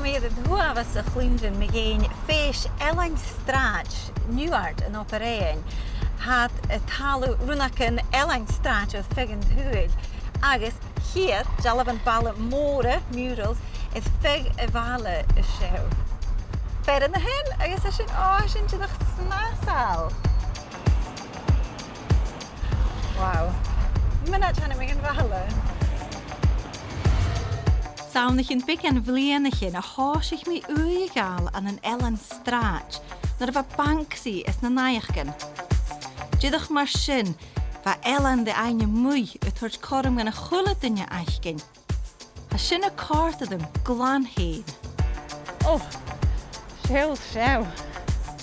meer het hoe was de Klinge met een feest Ellen straat Nuart in Aberdeen had het halen runaken Ellen straat het vegend huid. Agus hier jallen ballen moren murals het veg evale show. Verder naar hen, agus is een je nog snasal. Wow. Maar dat gaan we gaan vallen. Saunach in big en vlienigin a hásich mi uigal an an Ellen straat, naar va banksi is na naiachgen. Jidach mar sin, va Ellen de eine mui het hort korm gan a chulle dinja aichgen. Ha sin a kaart dem glan heen. Oh, show.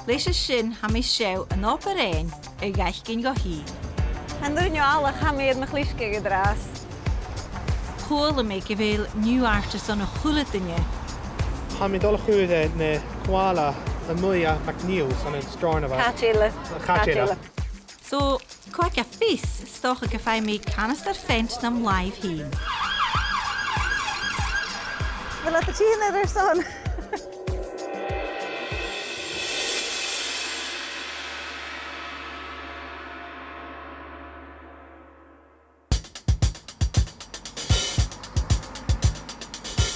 Lees sin ha mi show an Aberdeen e gaichgen go heen. En doen je alle gaan meer nog liefje gedraast. Cool me gevel Nuart is an a chulle dinja. Ha mi dol goed ne kwala a muia McNeil's an strarna va. Catchille. So, kwak a fis, stoch ik fai me canister fent nam live heen. We laten zien er son.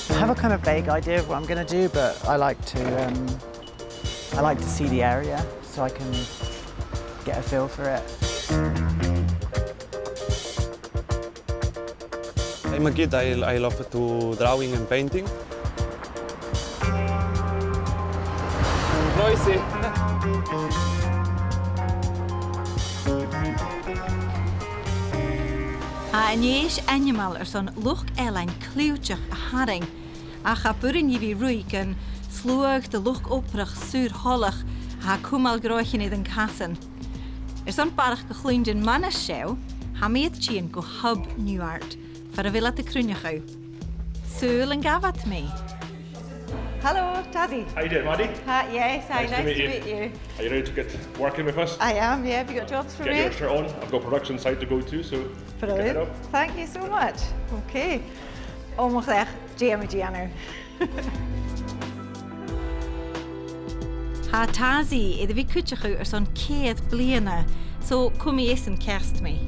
I have a kind of vague idea of what I'm going to do, but I like to see the area so I can get a feel for it. I'm a kid. I love to drawing and painting. Noisy. Ha en jees animal zo'n lucht Ellen kluwtjig haring. A ga burin je wie ruiken, sloeg de lucht oprig, zuurhollig, ha kumal groeien in den kassen. Zo'n parg geklinge mannenshow, ha meetjien go hub Nuart, voor villa te krunjegou. Shuil en gavat mee. Hello, Taddy. How you doing, Maddie? Yes, nice to meet you. Are you ready to get working with us? I am, yeah. Have you got jobs for Get me? your shirt on. I've got production site to go to, so get it Brilliant. up. Thank you so much. Okay. Oh, mag zeg, Jamie Gianno. Ha tazi, de wie kutjegou zo'n keet bliene, so kom je eens een kerst mee.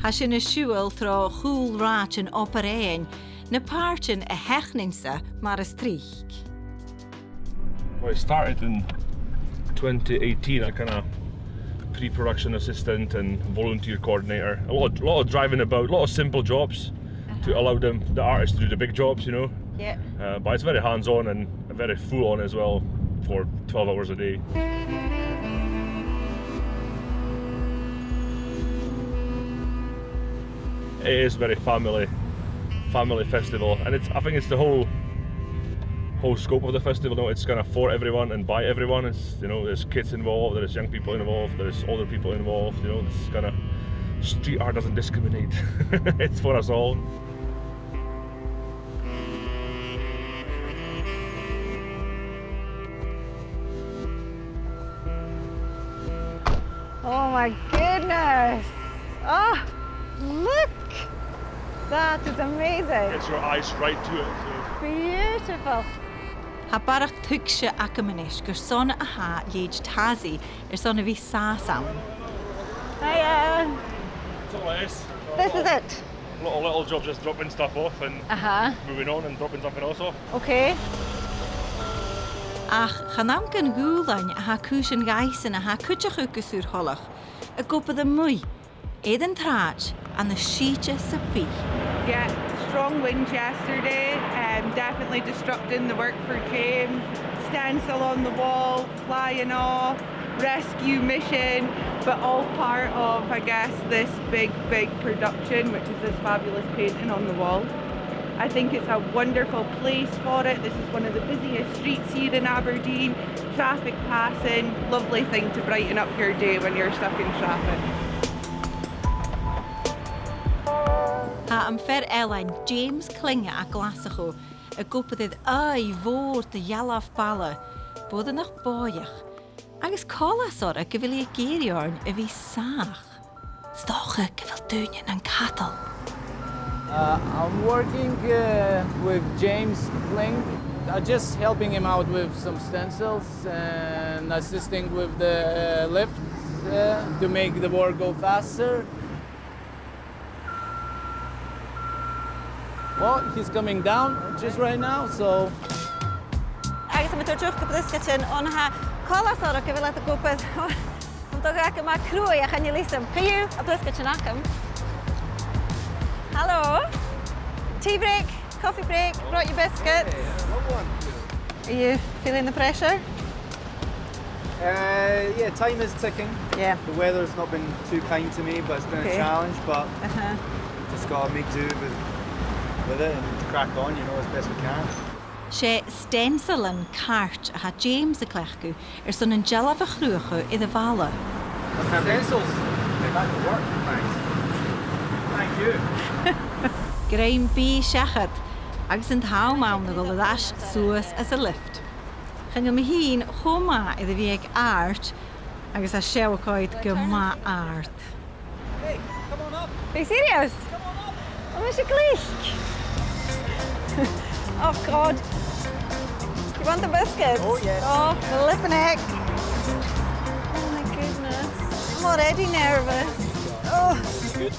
Ha sin een Shuil tro goel raach en Aberdeen, na paartjen a hechningse maar is triech. Well, I started in 2018. I kind of pre-production assistant and volunteer coordinator. A lot of driving about, a lot of simple jobs to allow the artists to do the big jobs, you know. Yeah. But it's very hands-on and very full-on as well for 12 hours a day. It is very family festival, and I think it's the whole scope of the festival. You know, it's kind of for everyone and by everyone. It's, you know, there's kids involved, there's young people involved, there's older people involved. You know, it's kind of street art doesn't discriminate. It's for us all. Oh my goodness. Oh, look. That is amazing. Gets your eyes right to it. So. Beautiful. Ha barach tuksje akemenish, gur son a ha liej tazi, son a vi sasam. Hiya. That's all it is. This is it. Little jobs, just dropping stuff off and moving on and dropping something else off. Okay. Ach, ganam gen gúlain a ha cúsin gaisen a ha kutjachukus ur hollach, a gopa de mui, eden traach, and the sheetja sapi. Yeah, strong winds yesterday, definitely disrupting the work for James. Stencil on the wall, flying off, rescue mission, but all part of, I guess, this big production, which is this fabulous painting on the wall. I think it's a wonderful place for it. This is one of the busiest streets here in Aberdeen. Traffic passing, lovely thing to brighten up your day when you're stuck in traffic. Ha am fer Ellen, James Klinge a Glasgow, a gopa did ai voort de jalaf balle, bod nach boiach. Agus cola sora gyfili a geiriorn a vi sach. Stocha gyfil dunion and cattle. I'm working with James Klinge I'm just helping him out with some stencils and assisting with the lift to make the work go faster. Well, he's coming down just right now, so... Agus am terug op this kitchen on ha colas or ke vela te kopen. Om te gaan maar krooi, gaan je lezen. Kan je op this kitchen aankomen? Hallo? Tea break, coffee break, brought your biscuits. Are you feeling the pressure? Yeah, time is ticking. Yeah. The weather's not been too kind to me, but it's been a challenge. But just gotta make do with it and crack on, you know, as best we can. Sé stencil and cart ha James a clechgu son an jalaf a chruchu I the vala. Stencils. Get back to work. Thanks. Thank you. Graim bí seachad agus an támán na go leis suas as a lift. Chan mi hín chomá I the bhíag art agus a seoáid go má art. Hey, come on up. Are you serious? Come on up. Oh, is it gleich? Oh God. You want the biscuits? Oh yes. Oh, flippin' heck. Oh my goodness. I'm already nervous. Oh. Good.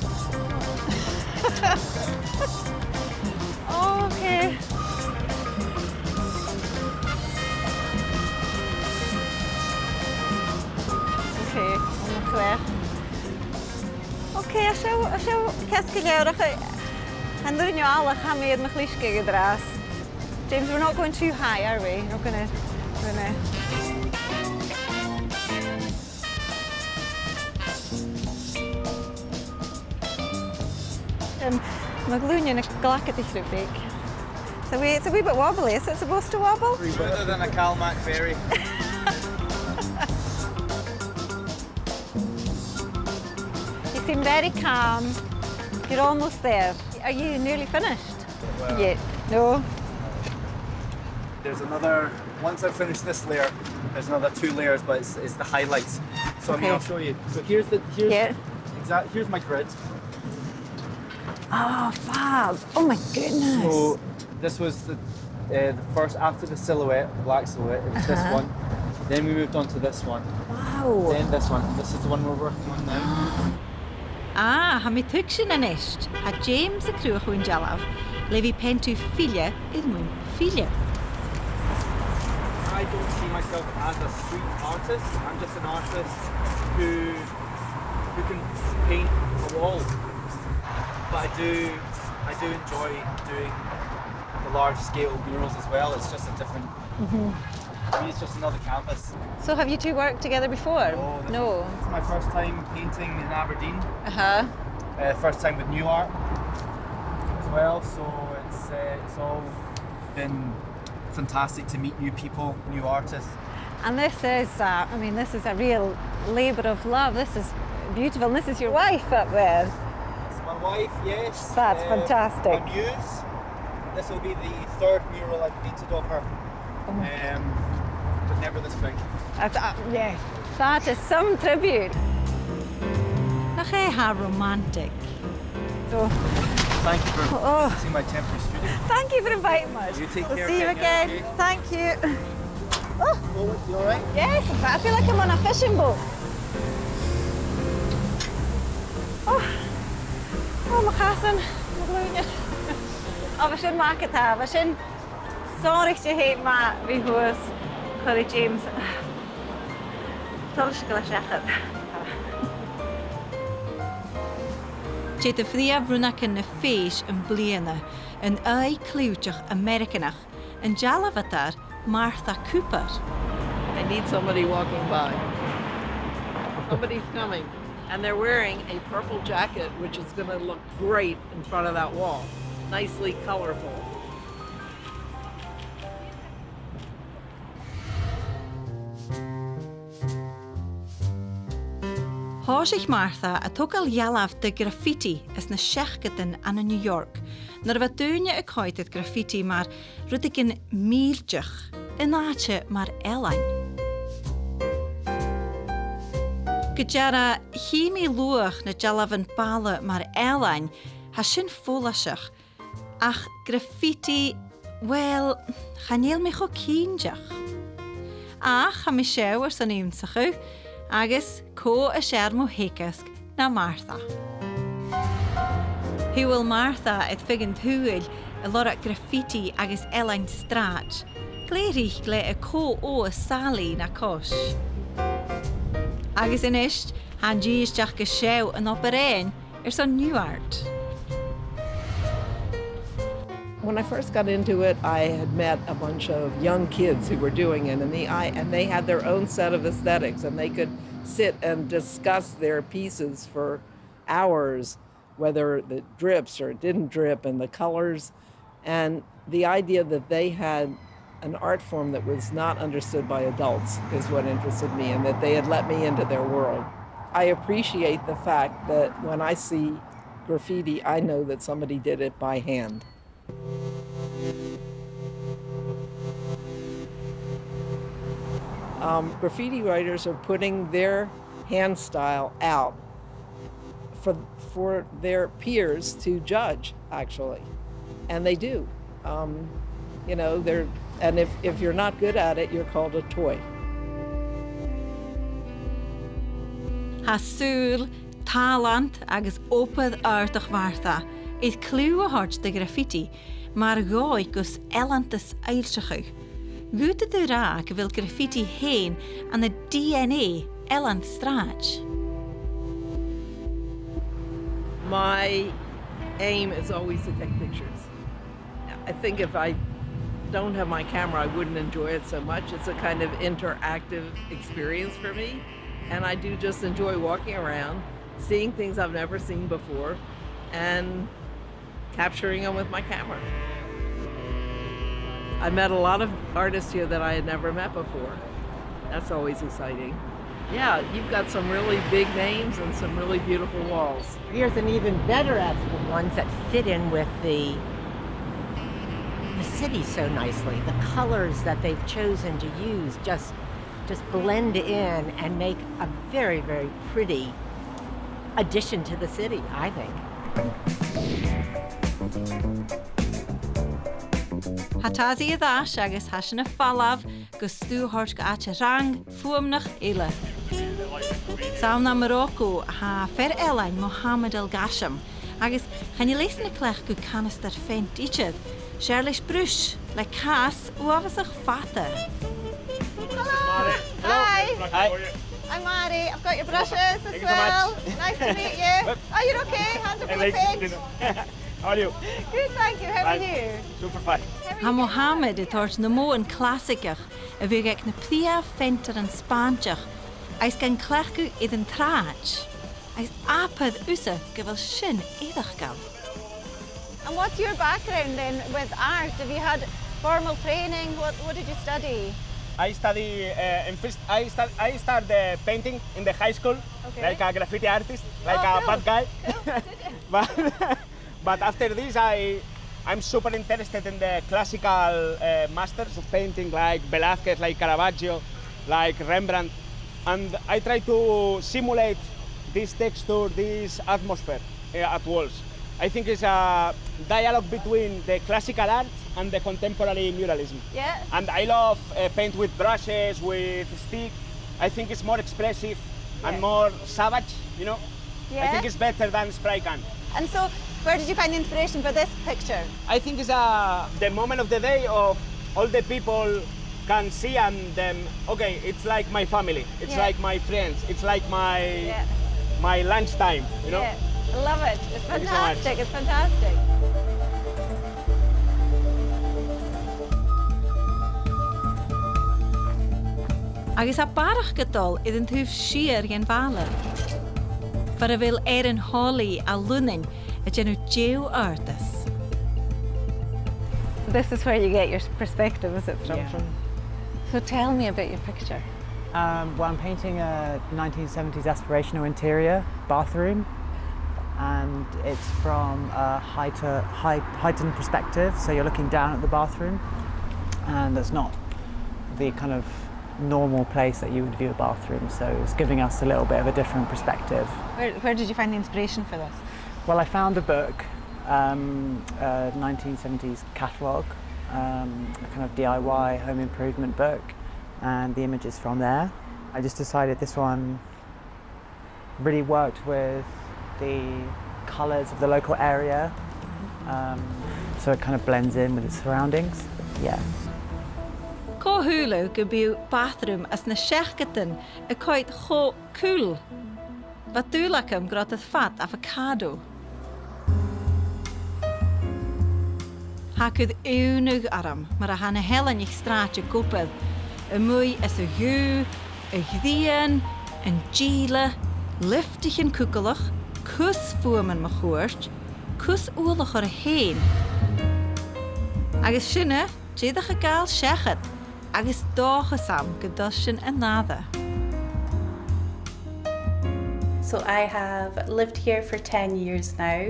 Oh, okay. Okay, I'm clear. Okay, asio casgulewch. And they're in your all hamid machlishke gedrast. James, we're not going too high, are we? We're not gonna. Maglunia a glacket is big. So it's a wee bit wobbly. Is it supposed to wobble? Better than a Calmac ferry. You seem very calm. You're almost there. Are you nearly finished? Well, Yet? No? There's another, once I finish this layer, there's another 2 layers, but it's the highlights. So I mean, I'll show you. So here's my grid. Oh, fab. Oh my goodness. So this was the first, after the silhouette, black silhouette, it was this one. Then we moved on to this one. Wow. Then this one. This is the one we're working on now. Ah, ha mi tug sin an ist. Ha James a cruach yn jalaf, lefi pentu filia idmwn filia. I don't see myself as a street artist. I'm just an artist who can paint a wall. But I do enjoy doing the large scale murals as well. It's just a different. I mean, it's just another canvas. So have you two worked together before? No. It's my first time painting in Aberdeen. Uh-huh. First time with Nuart as well. So it's all been fantastic to meet new people, new artists. And this is, this is a real labour of love. This is beautiful. And this is your wife up there. It's my wife, yes. That's fantastic. My muse. This will be the 3rd mural I've painted of her. But never this big. That's, yes. That is some tribute. Nach how romantic. So, thank you for seeing my temporary studio. Thank you for inviting us. You take We'll care. see you again. Okay? Thank you. Oh, you all right? Yes, I feel like I'm on a fishing boat. Oh, my cousin. Oh, we should mark it have. We should. Sorry to hate Matt. We was Curry James. Sorry to go Sé de fria brúnach na féis an bliana, an ai clúteach Americanach, an jalavatar Martha Cooper. I need somebody walking by. Somebody's coming. And they're wearing a purple jacket, which is going to look great in front of that wall. Nicely colorful. Háisich Martha a tugal jalaf de graffiti is na seachgadan an New York. Nar bheith dúine a coited graffiti mar rudigin mílteach, in áte mar Elain. Gejara himi luach na jalavan bala mar Elain ha sin fólasach, ach graffiti Wel, chanel mi cho cíndeach. Ach, ha mi sew ar son iwnsachu, agus co a shermo hicasc na Martha. Hwyl Martha et figin hwyl a lora graffiti agus elain strach, gleirich gle a co o a sali na cosh. Agus in isht, han gíisteach go sew an Aberdeen son Nuart. When I first got into it, I had met a bunch of young kids who were doing it, and they had their own set of aesthetics, and they could sit and discuss their pieces for hours, whether it drips or it didn't drip, and the colors. And the idea that they had an art form that was not understood by adults is what interested me, and that they had let me into their world. I appreciate the fact that when I see graffiti, I know that somebody did it by hand. Graffiti writers are putting their hand style out for their peers to judge, actually, and they do. You know, and if you're not good at it, you're called a toy. Ha Shuil, talent agus opad aardig Martha, it clúa hart de graffiti, maar goi gus elantas eilsechu. Gute de raak wil graffiti heen aan de DNA elant strach. My aim is always to take pictures. I think if I don't have my camera, I wouldn't enjoy it so much. It's a kind of interactive experience for me. And I do just enjoy walking around, seeing things I've never seen before, and capturing them with my camera. I met a lot of artists here that I had never met before. That's always exciting. Yeah, you've got some really big names and some really beautiful walls. Here's an even better ones that fit in with the city so nicely. The colors that they've chosen to use just blend in and make a very, very pretty addition to the city, I think. Hatazi a dash agus hashin a falav gus stu hors ga ache rang fuamnach ile. Sauna Morocco ha fer elain Mohammed El Gasham agus han je lezen na klech gu canister fent ichid. Sherlish brush like cas uavasach fata. Hello. Hi. Hi. I'm Mairi. I've got your brushes as well. Nice to meet you. Oh, you're okay? Hands up on the page. How are you? Good, thank you. How are you? Super fine. Ha Mohammed het hort na mo een klassieker. A vig ek na plia fenter en spaantjach. Eis gan klechku id een traach. Eis apad usse gewil shin edach gab. And what's your background then with art? Have you had formal training? What did you study? I study I started painting in the high school, like a graffiti artist, like a bad guy. But after this, I'm super interested in the classical masters of painting, like Velázquez, like Caravaggio, like Rembrandt, and I try to simulate this texture, this atmosphere at walls. I think it's a dialogue between the classical art and the contemporary muralism. Yeah. And I love paint with brushes, with stick. I think it's more expressive and more savage, you know? Yeah. I think it's better than spray can. And so, where did you find the inspiration for this picture? I think it's the moment of the day of all the people can see and them, okay, it's like my family, it's like my friends, it's like my lunchtime, you know? Yeah. I love it. It's fantastic. So it's fantastic. Agus a barach gedol id yn tŵf sir gen faler. Fyr a vil erin holi a lunin a genw jew artis. This is where you get your perspective, is it, from? Yeah. So tell me about your picture. Well, I'm painting a 1970s aspirational interior bathroom, and it's from a heightened perspective, so you're looking down at the bathroom, and it's not the kind of normal place that you would view a bathroom, so it's giving us a little bit of a different perspective. Where did you find the inspiration for this? Well, I found a book, a 1970s catalogue, a kind of DIY home improvement book, and the images from there. I just decided this one really worked with the colours of the local area, so it kind of blends in with its surroundings. Yeah. Có húlú go bú bathroom as na seachgatan a coit cho cool. Ba dúlacham grot a fat avocado. Hacud únug aram, mar a hana helan ich straat a gopad. A mwy as a hú, a gdían, an díla, liftig en kukelach, kus voerman ma choort, kus oorlog ar a heen. Agus sinne, tjedig a gaal sechet, agus dogesam gedushin en nada. So I have lived here for 10 years now,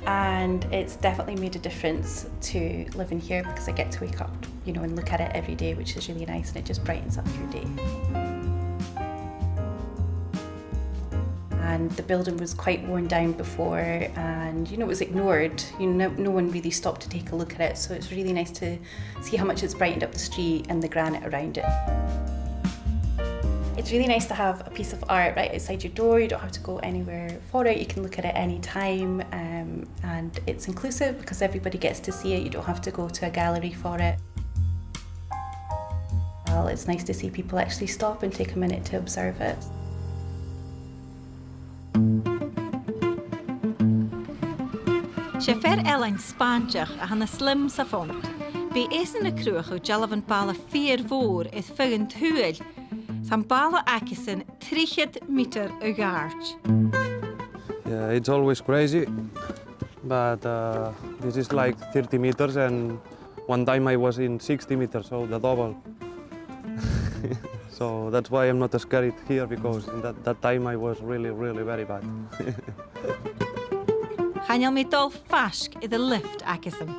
and it's definitely made a difference to living here because I get to wake up, and look at it every day, which is really nice, and it just brightens up your day. And the building was quite worn down before, and it was ignored. No one really stopped to take a look at it, so it's really nice to see how much it's brightened up the street and the granite around it. It's really nice to have a piece of art right outside your door. You don't have to go anywhere for it. You can look at it any time, and it's inclusive because everybody gets to see it. You don't have to go to a gallery for it. Well, it's nice to see people actually stop and take a minute to observe it. Sé fer Ellen Spáintach a hana Slim Safont. Bí ésan na cruach ó jalavan bala 4 voor is fugin thuil. Sam bala akisin 3 meter a gart. Yeah, it's always crazy, but this is like 30 meters, and one time I was in 60 meters, so the double. So that's why I'm not scared here, because in that time I was really very bad. Chanel me dol fask in the lift akisin.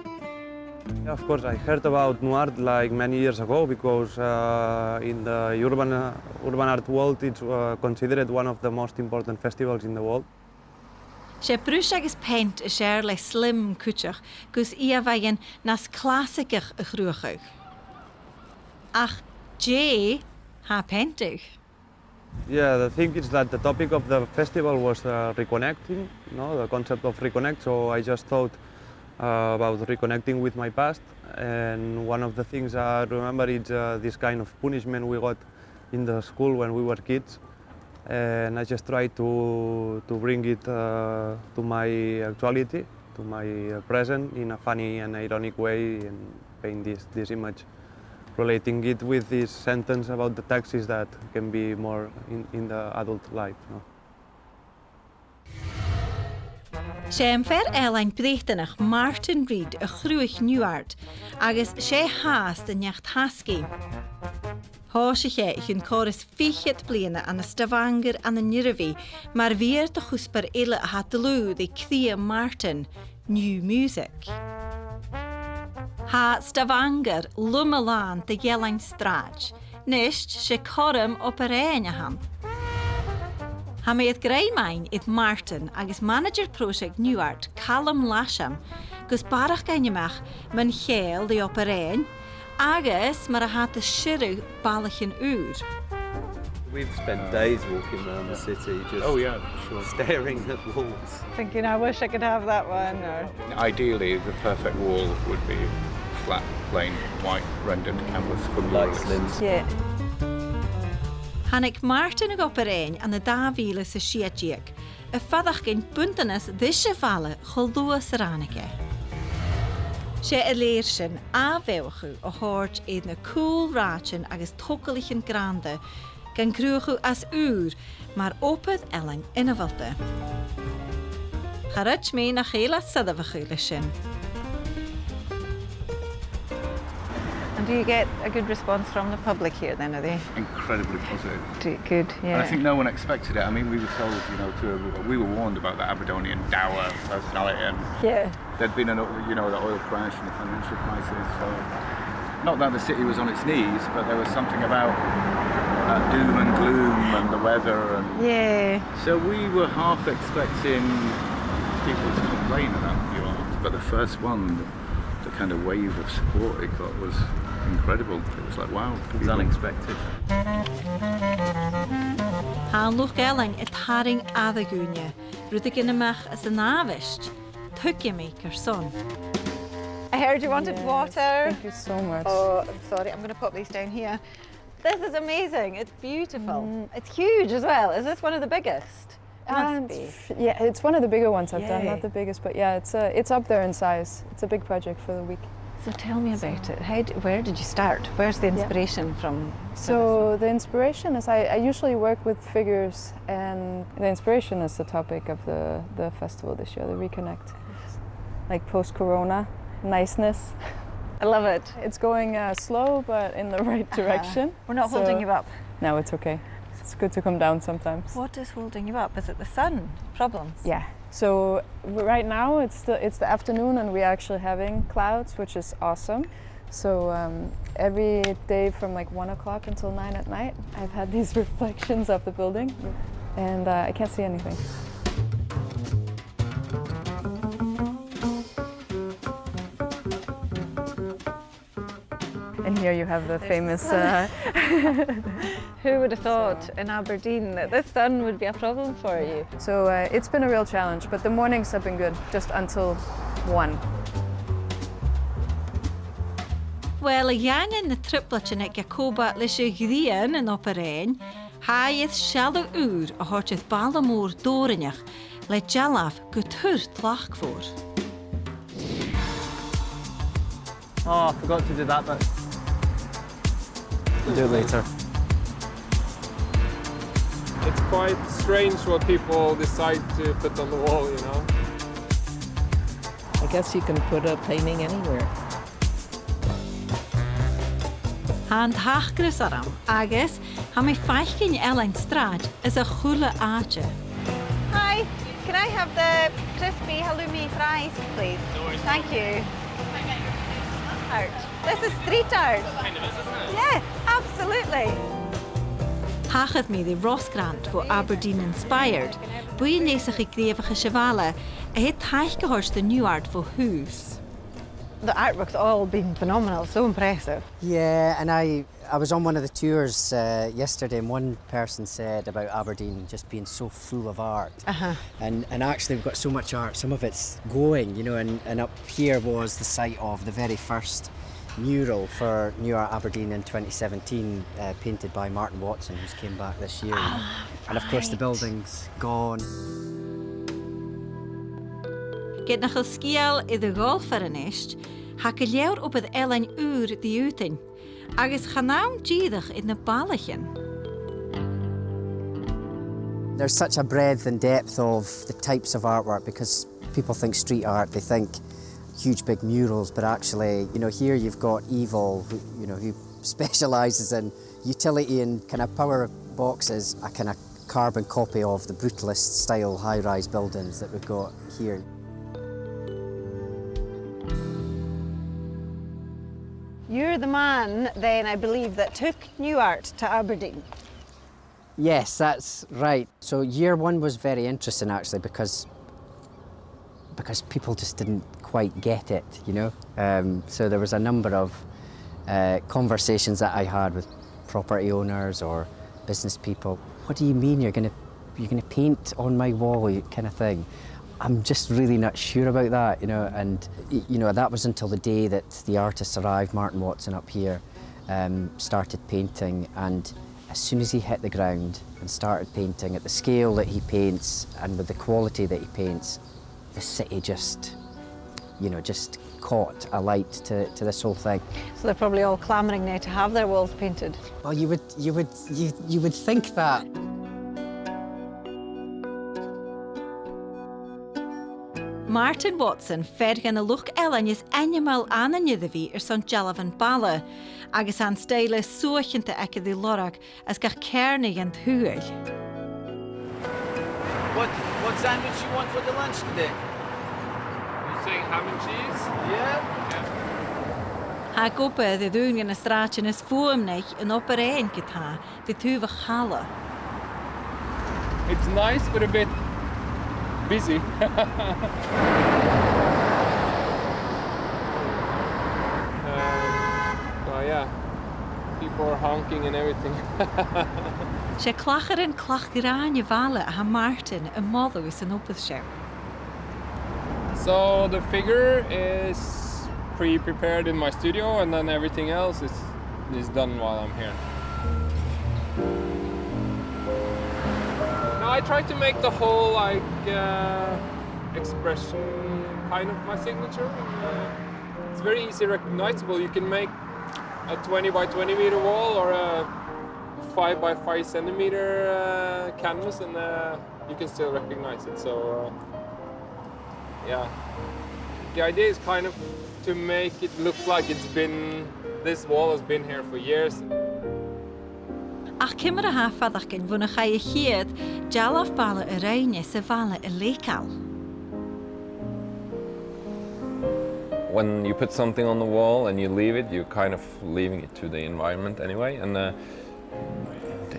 Yeah, of course, I heard about Nuart like many years ago, because in the urban art world it's considered one of the most important festivals in the world. Sé brús agus paint a sér le slim cúteach, gus ia vagan nas clásicach a chruachach. Ach, Jay ha paintach. Yeah, the thing is that the topic of the festival was reconnecting, the concept of reconnect, so I just thought about reconnecting with my past, and one of the things I remember is this kind of punishment we got in the school when we were kids, and I just tried to bring it to my actuality, to my present, in a funny and ironic way, and paint this image, relating it with this sentence about the taxis that can be more in the adult life. Sé fer Ellen Brechtenach Mairi Rodgers a chruach Nuart, agus sé haast a necht haski. Háise ché chun choras fichiet bliana an a Stavanger an a Nirvi, mar vir de chuspar ille a hat lú de Cria Martin, New Music. Ha Stavanger lumelaan de Jelling Straat, nisht sé chorum op a réine ham. Ha me het greimain it Martin agus manager project Nuart Callum Lasham gus barach gainemach men chéel de op a réin agus mar a hat a shiru balachin uur. We've spent days walking around the city just staring at walls. Thinking, I wish I could have that one. Or... Ideally, the perfect wall would be flat, plain, white, rendered canvas for muralists. Yeah. Hannig Martin ag op a réin an a dávíle sa siadíag, a fadach gyn buntanas dhise falle choldua saranige. Sé a léir sin ábhéochu a háirt éad na cool ráchin agus tocalichin grande, gan cruachu as úr, mar opad Ellen innevalte. Charach mé na chéla sadavachu le sin. And do you get a good response from the public here then, are they? Incredibly positive. Good, yeah. And I think no one expected it. I mean, we were told, we were warned about the Aberdonian dour personality, and there'd been the oil crash and the financial crisis. So, not that the city was on its knees, but there was something about doom and gloom and the weather. And so we were half expecting people to complain about the art, but the first one that kind of wave of support it got was incredible. It was like, wow. It was unexpected. Haan Loch Ellen het haring adagúne, rudig in amach as an avist, tukimaker son. I heard you wanted water. Thank you so much. Oh, I'm sorry, I'm going to put these down here. This is amazing, it's beautiful. It's huge as well. Is this one of the biggest? Must be. Yeah, it's one of the bigger ones I've done, Yay. not the biggest, but yeah, it's up there in size. It's a big project for the week. So tell me about it. Where did you start? Where's the inspiration from? So the inspiration is I usually work with figures, and the inspiration is the topic of the festival this year, the Reconnect. Like post-corona, niceness. I love it. It's going slow, but in the right direction. We're not holding you up. No, it's okay. It's good to come down sometimes. What is holding you up? Is it the sun problems? Yeah. So right now it's the afternoon and we're actually having clouds, which is awesome. So every day from like 1 o'clock until 9 at night, I've had these reflections of the building, and I can't see anything. And here you have the famous... Who would have thought in Aberdeen that this sun would be a problem for you? So it's been a real challenge, but the mornings have been good, just until 1. Wel, y iangen na triplatje na Jacoba lisje grien in Aberdeen, hij is shallow uur a hortjeth balamoor dorenjach, le jalaf gutur tlach voor. Oh, I forgot to do that bit. Do it later. It's quite strange what people decide to put on the wall, you know? I guess you can put a painting anywhere. Hand hachgris aram, agus, ha mi feichgin Ellen straat is a chule aatje. Hi, can I have the crispy halloumi fries, please? No worries. Thank you. Art. This is street art. Kind of is, isn't it? Yeah, absolutely. Hachad me the Ross Grant for Aberdeen Inspired, bui nesig gekrevige chevale, het teichgehorst the Nuart for Hoos. The artwork's all been phenomenal, so impressive. Yeah, and I was on one of the tours yesterday, and one person said about Aberdeen just being so full of art. And actually we've got so much art, some of it's going, you know, and up here was the site of the very first mural for Nuart Aberdeen in 2017, painted by Martin Watson, who's came back this year. And of course the building's gone. Get nach skiel I de golferenist, ha geleur op het Ellen uur die uiten, agus ganaam jiedig in de balligen. There's such a breadth and depth of the types of artwork, because people think street art, they think huge big murals, but actually, you know, here you've got Evil, who specialises in utility and kind of power boxes, a kind of carbon copy of the brutalist style high-rise buildings that we've got here. You're the man, then, I believe, that took Nuart to Aberdeen. Yes, that's right. So year 1 was very interesting, actually, because people just didn't quite get it, you know. So there was a number of conversations that I had with property owners or business people. What do you mean you're gonna paint on my wall, kind of thing? I'm just really not sure about that, you know. And you know, that was until the day that the artists arrived, Martin Watson up here, started painting, and as soon as he hit the ground and started painting at the scale that he paints and with the quality that he paints, the city just caught a light to this whole thing. So they're probably all clamouring now to have their walls painted. Well, you would think that. Martin Watson fergan a Loch Ellen is animal ananyddevi son Jalavan Bala, agus an style soachente ecke the lorag as gach kernig and Shuil. What sandwich you want for the lunch today? You saying ham and cheese? Yeah. Jacoba the doen in a straatje is voemnich in Aberdeen geta, the tuve chala. It's nice, but a bit busy. yeah, people are honking and everything. Sé clachar an clachgráine bhela a Martin a modús an opad sé. So the figure is pre-prepared in my studio, and then everything else is done while I'm here. Now I try to make the whole like expression kind of my signature. It's very easy recognizable. You can make a 20 by 20 meter wall or a 5 by 5 centimeter canvas, and you can still recognize it. So yeah, the idea is kind of to make it look like this wall has been here for years. Ach cymar a hafadach gyn fwn a chai a chiad jalaf bala a reine sa bala a leikal. When you put something on the wall and you leave it, you're kind of leaving it to the environment anyway, and then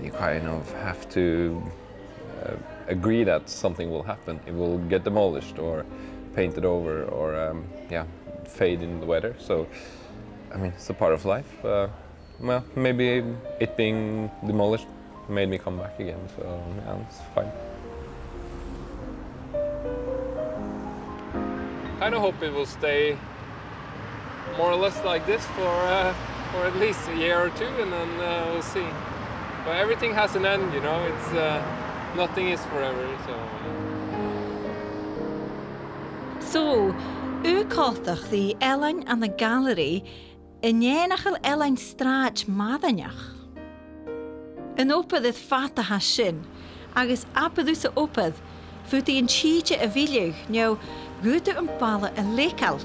you kind of have to agree that something will happen. It will get demolished or painted over or fade in the weather. So, I mean, it's a part of life. Well, maybe it being demolished made me come back again, so yeah, it's fine. Kind of hope it will stay more or less like this for at least a year or two, and then we'll see. But everything has an end, you know. It's nothing is forever. So, ucáltach the Ellen and the gallery in éanachil Ellen straach madanach. An opad is fata ha sin, agus apadús a opad, futi in chiche a viljug, neu gute an bala a lekal.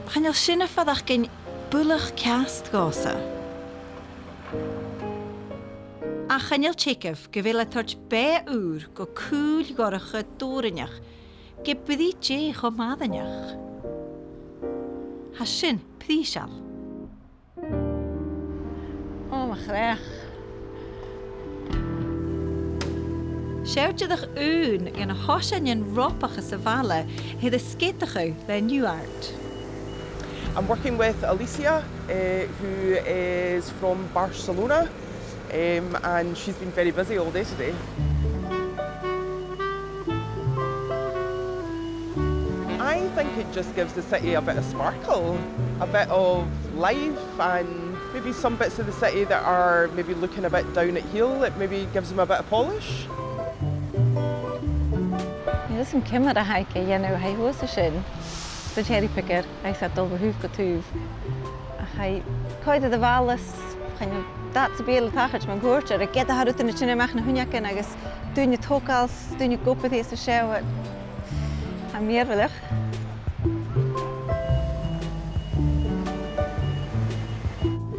Chanel sinna fadach gyn bulach cast gosa. A chanel chikaf gyfela torch be go cool gorach a dorinach, ge byddi je cho madanach. Ha sin prísal. Oh, my graag. Sjoutjedach uun in a hosan en roppige savale hid a skittigu the Nuart. I'm working with Alicia, who is from Barcelona, and she's been very busy all day today. I think it just gives the city a bit of sparkle, a bit of life, and maybe some bits of the city that are maybe looking a bit down at heel, it maybe gives them a bit of polish. This is cymryd a haig you know, hai hos a sin. The cherry picker, I said over hoof go toof. I coide the valis, that's a beel tachach man gorcher. I get the harut in the chin mach na hunjaken, I guess doing your tokals, doing your gopathies to show it. I'm meerwillig.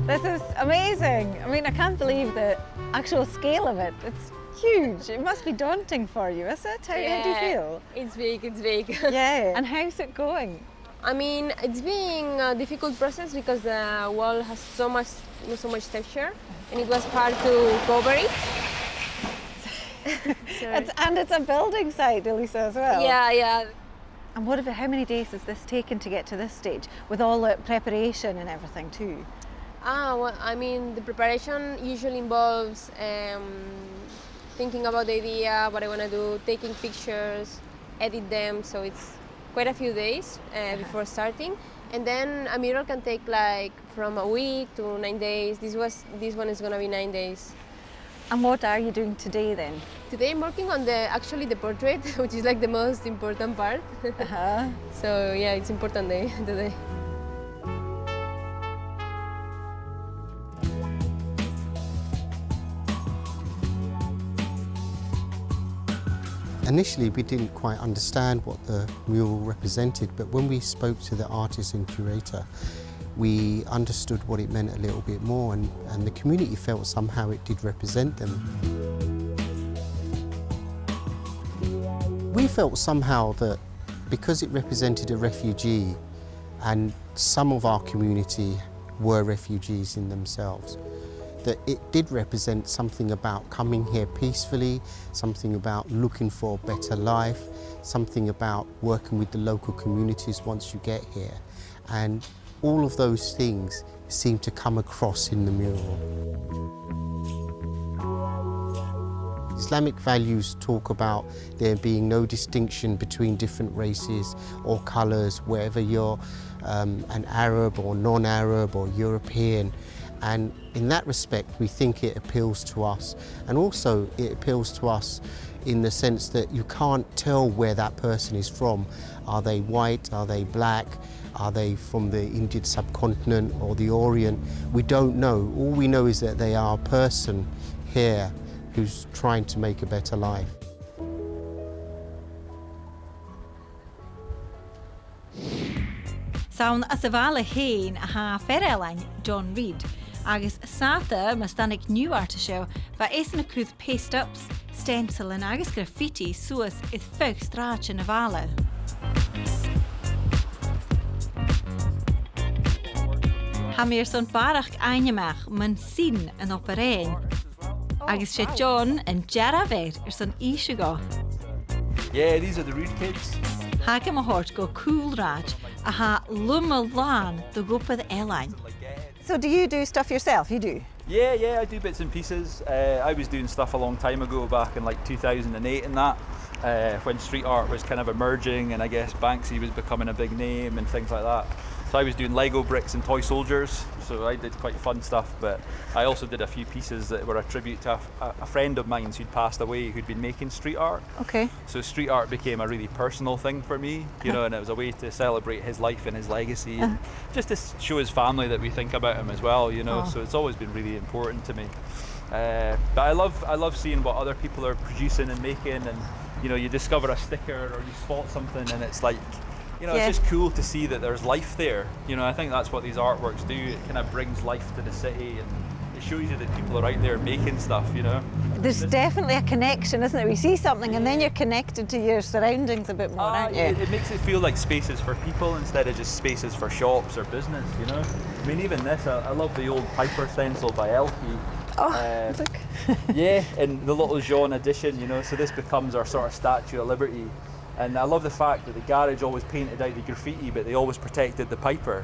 This is amazing. I mean, I can't believe the actual scale of it. It's huge. It must be daunting for you, is it? How do you feel? It's big. Yeah. And how's it going? I mean, it's been a difficult process because the wall has so much texture, and it was hard to cover it. And it's a building site, Elisa, as well. Yeah. And how many days has this taken to get to this stage, with all the preparation and everything too? Well, I mean, the preparation usually involves thinking about the idea, what I want to do, taking pictures, edit them, so it's quite a few days before starting. And then a mural can take like from a week to 9 days. This one is going to be 9 days. And what are you doing today then? Today I'm working on actually the portrait, which is like the most important part. So yeah, it's important day today. Initially, we didn't quite understand what the mural represented, but when we spoke to the artist and curator, we understood what it meant a little bit more, and the community felt somehow it did represent them. We felt somehow that because it represented a refugee, and some of our community were refugees in themselves, that it did represent something about coming here peacefully, something about looking for a better life, something about working with the local communities once you get here. And all of those things seem to come across in the mural. Islamic values talk about there being no distinction between different races or colours, whether you're an Arab or non-Arab or European. And in that respect, we think it appeals to us. And also it appeals to us in the sense that you can't tell where that person is from. Are they white? Are they black? Are they from the Indian subcontinent or the Orient? We don't know. All we know is that they are a person here who's trying to make a better life. Saun as bhela héin ha ferelain Jon Reid, agus sáta mas danig Nuart show, va na crúd paste-ups, stencil and agus graffiti suas is fug straach in a bhela. Ha mir son barach einamach man sin an operain. Agus sé Jon and Jacoba son ishe go. Yeah, these are the Reid kids. Haga ma hort go cool raj, a ha lumma lan the gopad airline. So do you do stuff yourself? You do? Yeah, I do bits and pieces. I was doing stuff a long time ago, back in like 2008 and that, when street art was kind of emerging, and I guess Banksy was becoming a big name and things like that. So I was doing Lego bricks and toy soldiers, so I did quite fun stuff, but I also did a few pieces that were a tribute to a friend of mine who'd passed away, who'd been making street art. Okay. So street art became a really personal thing for me, you know, and it was a way to celebrate his life and his legacy, and just to show his family that we think about him as well, you know, so it's always been really important to me. But I love seeing what other people are producing and making, and you know, you discover a sticker or you spot something and it's like, you know, it's just cool to see that there's life there. You know, I think that's what these artworks do. It kind of brings life to the city, and it shows you that people are out there making stuff, you know. There's definitely a connection, isn't there? We see something and then you're connected to your surroundings a bit more, aren't you? It makes it feel like spaces for people instead of just spaces for shops or business, you know. I mean, even this, I love the old Piper stencil by Elke. Oh, look. Yeah, and the little Jon edition, you know, so this becomes our sort of Statue of Liberty. And I love the fact that the garage always painted out the graffiti, but they always protected the Piper,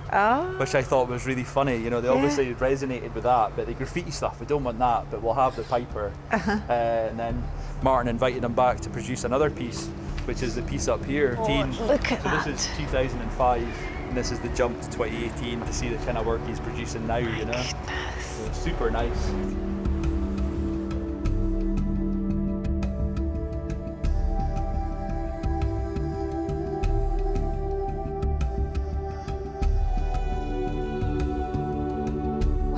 which I thought was really funny. You know, they obviously resonated with that, but the graffiti stuff, we don't want that, but we'll have the Piper. And then Martin invited him back to produce another piece, which is the piece up here. Look at that. This is 2005, and this is the jump to 2018 to see the kind of work he's producing now, you know. So super nice.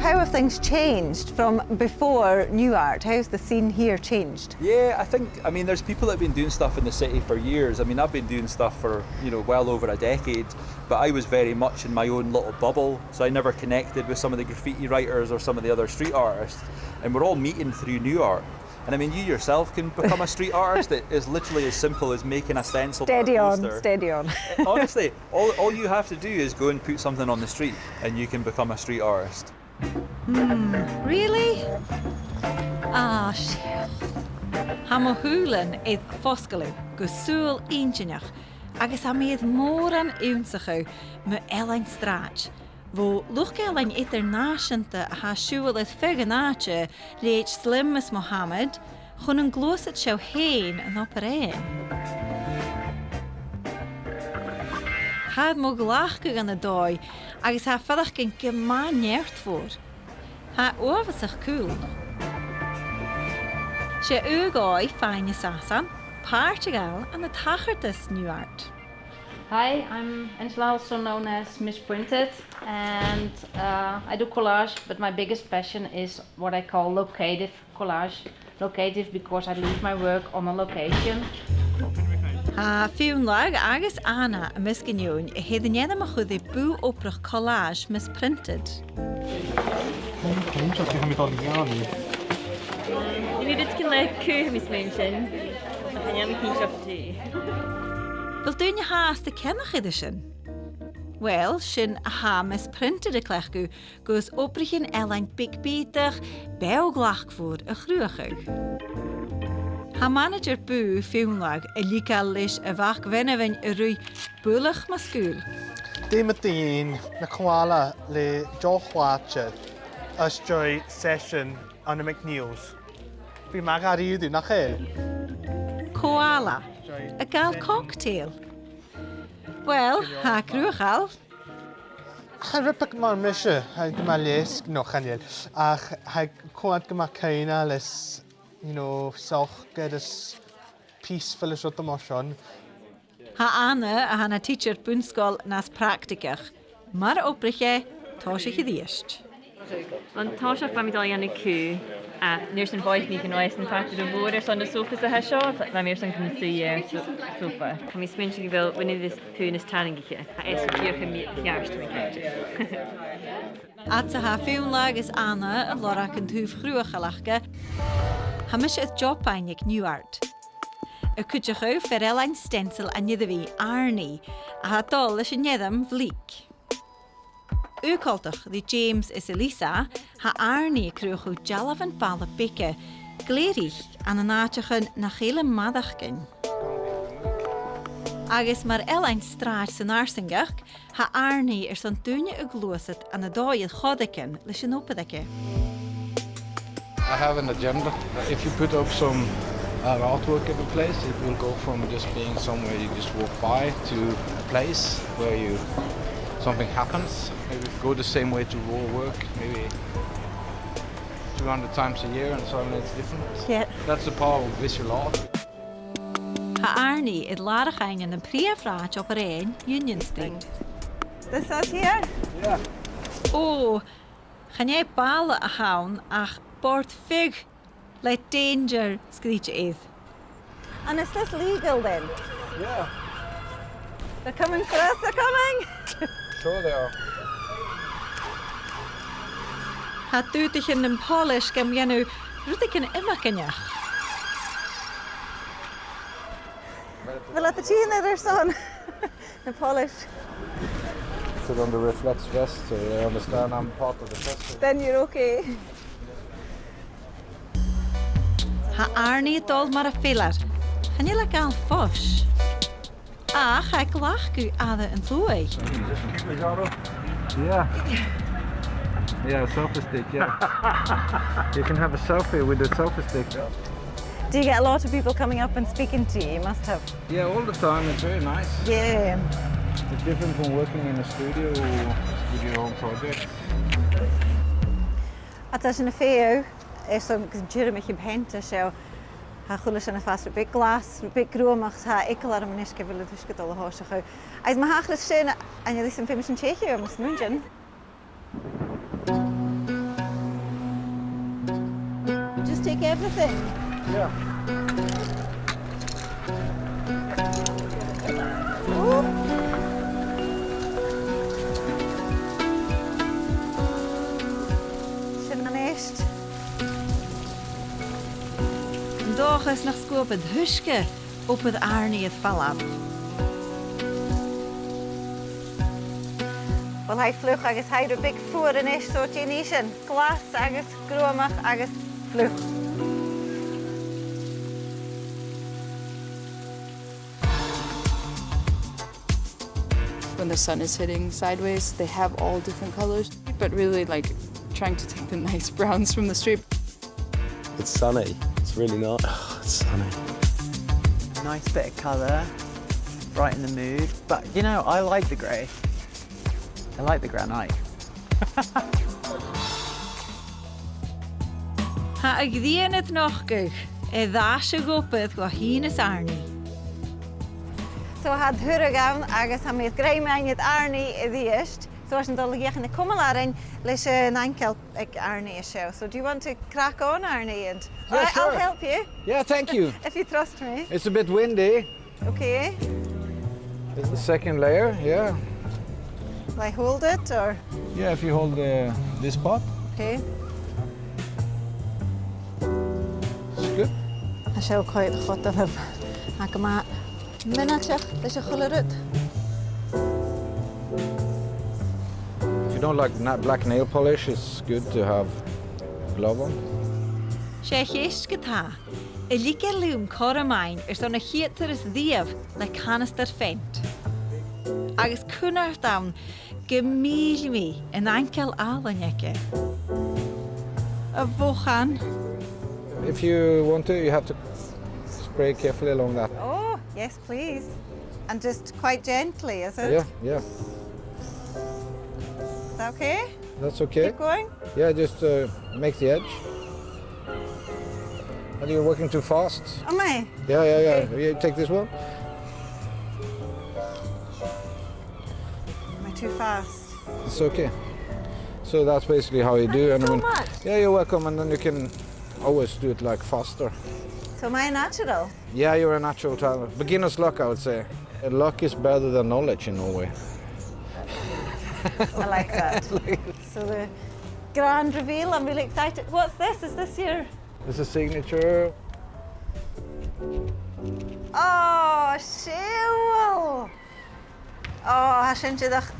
How have things changed from before Nuart? How's the scene here changed? Yeah, I mean, there's people that have been doing stuff in the city for years. I mean, I've been doing stuff for, you know, well over a decade, but I was very much in my own little bubble, so I never connected with some of the graffiti writers or some of the other street artists, and we're all meeting through Nuart. And I mean, you yourself can become a street artist. It is literally as simple as making a stencil. Steady on. Honestly, all you have to do is go and put something on the street, and you can become a street artist. Really? Shuil. Ha mo húlan iad foscailú go súil intinach, agus ha méad mór an únsachu mu Ellain Straach. Vo luch Ellain internationalta ha Shuil iad feganáte leid Slim Mohammed chun an glósat seo héin an operain. Had mo glachge gan a dói, agus ha fadach gin gemá neart voor. Ha oversach cool. Sé ugái fáine sasan, Portugal and the Tachartas Nuart. Hi, I'm Angela, also known as Miss Printed, and I do collage, but my biggest passion is what I call locative collage. Locative because I leave my work on a location. Ha fiún lag agus Anna a misginiún hedd an yenna mach chud bú oprach collage misprinted. Ni dit kin le ku mis menschen. Han jan kin chapti. Wil doen je haast de kennach edition? Wel, sin a ha misprinted a klechgu goes oprichin Ellain bigbeter belglach voor a gruachig. Ha manager bu fiúnlag a líka leis a bhach vennevein a rui bulach mascúl. Dim y dyn na koala le Jon Reid ysgrwy session yn y McNeils. Fi mag ar i ydw na chi. Koala. A gal cocktail. Wel, ha grwchal. Rybig mor mysio, gyma les no chanel. Ach, cwad gyma caina les, soch gydys peaceful is o dymosion. Ha Anna a hana teacher bunskol nas praktikach. Mar opriche, tosich i ddiest. An táiseach ba mi dal anna cú a níor san bhaith ní gan áis an factor a bhór san na sofas a heisio, ba mé san gan sí sofa. Ca mi smint go bhfuil winine this pún is tanningiche, a es bíocha mi cearst mi cearst. At ha fiúnlag is Anna a lorach an túf grúachalachge. Ha mis het job ainig Nuart. A cwtioch fer elain stencil a niddavi Arnie, a ha dol is yn neddam vliek. Ukoltach die James is Elisa, ha Arnie krúch u jalaf an bala bikke, glerich an an aatjachan na hele madachgen. Agus mar elain straat san arsingach, ha Arnie san túne u glooset an a dóiad choddiken leis an oppadeke. I have an agenda. If you put up some artwork at a place, it will go from just being somewhere you just walk by to a place where something happens. Maybe go the same way to raw work, maybe 200 times a year and suddenly it's different. Yeah. That's the power of visual art. Ha Arnie het larig ein in een priefraad op een Union Street. This us here? Yeah. Oh, gaan jij balen a haun ach bord fig like danger screech is. And is this legal then? Yeah. They're coming for us, they're coming! Sure they are. Ha dutig in een polish gem jenu rutig in immakenjach. Well, at the Gina there's son. The polish. Put on the reflex vest so they understand I'm part of the festival. Then you're okay. Ha Arnie dol mar a filar. Gaan jullie gael fos? Ah, ga ik lach u ade en toei. Yeah. Yeah, a selfie stick, yeah. You can have a selfie with the selfie stick. Do you get a lot of people coming up and speaking to you? You must have. Yeah, all the time. It's very nice. Yeah. It's different from working in a studio or with your own projects. At yn y ffew, som gyr mich hente so ha chulle yn y fast big glas, big gromach ha ikkel ar myniske vil tuske dol hosa go. Ais ma hachles sin an je lisem film sin Tsjechië om smunjen. Just take everything. Yeah. Sin man echt. Dag is nog skoop het huske op het Arnie het valab. Wel hij vlug agus hij de big voor en is zo tjenisen. Glas agus gromach agus vlug. When the sun is hitting sideways, they have all different colors, but really like trying to take the nice browns from the street. It's sunny. It's really nice. Oh, it's sunny. Nice bit of colour, brighten the mood. But you know, I like the grey. I like the granite. Ha ag ddien het nog gug, e ddasig opyd gwa hyn is Arnie. So had hurre gawn agus ha met grey mein het Arnie ddiest. So was een dol gech in de kommelarin leis een enkel ek Arnie show. So do you want to crack on Arnie and Yeah, sure. I'll help you. Yeah, thank you. If you trust me. It's a bit windy. Okay. It's the second layer, yeah. Will I hold it or? Yeah, if you hold this pot. Okay. It's good. I shall quite hot of him. I come out. Minatech, leis a chulle If you don't like black nail polish, it's good to have glove on. Sé chéist gotá. I líke lúm coramain son a chétar is díamh le canister féint. Agus cúnar dam gymílmi yn ankel alanyke. A vochan. If you want to, you have to spray carefully along that. Oh, yes, please. And just quite gently, is it? Yeah. Is that okay? That's okay. Keep going? Yeah, just make the edge. And you're working too fast. Am I? Yeah. You take this one. Am I too fast? It's okay. So that's basically how you do. Thank you so much. Yeah, you're welcome. And then you can always do it like faster. So am I a natural? Yeah, you're a natural talent. Beginner's luck, I would say. And luck is better than knowledge in Norway. I like that. So the grand reveal, I'm really excited. What's this? Is this your... This is signature. Oh, Shuil! Oh, hasintach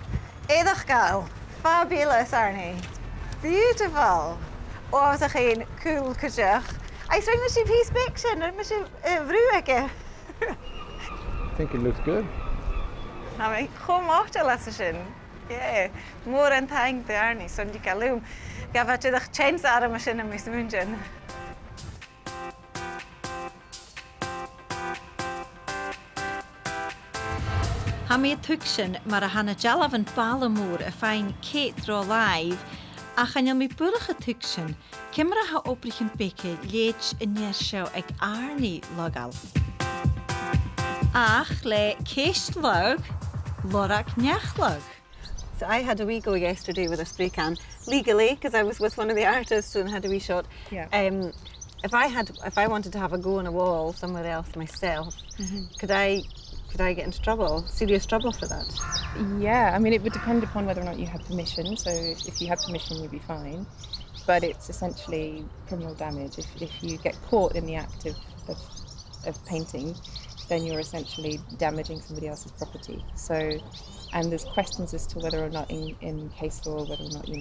edach gael. Fabulous, Arnie. Beautiful. Oh, was een cool kajach. I think we should piece fiction and we should vroege. I think it looks good. I mean, kom achter lassen sin. Yeah, more and thank the Arnie, so die kalum. Gaf je de chance aan de machine mis munchen. Ha mi tuiction mar a hanna jalaf an balamór a fein Kate dro live a chanel mi burige tuiction cimra ha oprich an beke leech in nesho ag Arnie logal. Ach le keist log, lorak nyachlog. So I had a wee go yesterday with a spray can, legally, because I was with one of the artists and had a wee shot. Yeah. If I wanted to have a go on a wall somewhere else myself, could I get into trouble, serious trouble for that? Yeah, I mean, it would depend upon whether or not you had permission. So if you had permission, you'd be fine. But it's essentially criminal damage. If you get caught in the act of painting, then you're essentially damaging somebody else's property. So, and there's questions as to whether or not in case law, whether or not you